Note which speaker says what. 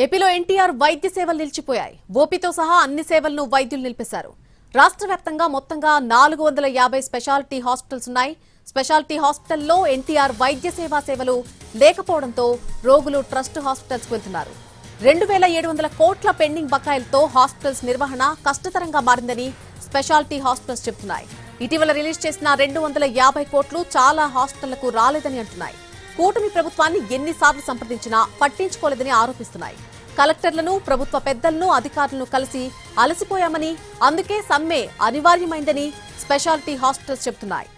Speaker 1: ఏపీలో ఎన్టీఆర్ వైద్య సేవలు నిలిచిపోయాయి. ఓపీతో సహా అన్ని సేవలను వైద్యులు నిలిపేశారు. రాష్ట్ర వ్యాప్తంగా మొత్తంగా 450 స్పెషాలిటీ హాస్పిటల్స్ ఉన్నాయి. స్పెషాలిటీ హాస్పిటల్లో ఎన్టీఆర్ వైద్య సేవలు లేకపోవడంతో రోగులు ట్రస్ట్ హాస్పిటల్స్ కు వెళ్తున్నారు. 2700 కోట్ల పెండింగ్ బకాయిలతో హాస్పిటల్స్ నిర్వహణ కష్టతరంగా మారిందని స్పెషాలిటీ హాస్పిటల్స్ చెబుతున్నాయి. ఇటీవల రిలీజ్ చేసిన 250 కోట్లు చాలా హాస్పిటళ్లకు రాలేదని అంటున్నాయి. కూటమి ప్రభుత్వాన్ని ఎన్నిసార్లు సంప్రదించినా పట్టించుకోలేదని ఆరోపిస్తున్నాయి. కలెక్టర్లను, ప్రభుత్వ పెద్దలను, అధికారులను కలిసి అలసిపోయామని, అందుకే సమ్మె అనివార్యమైందని స్పెషాలిటీ హాస్పిటల్స్ చెబుతున్నాయి.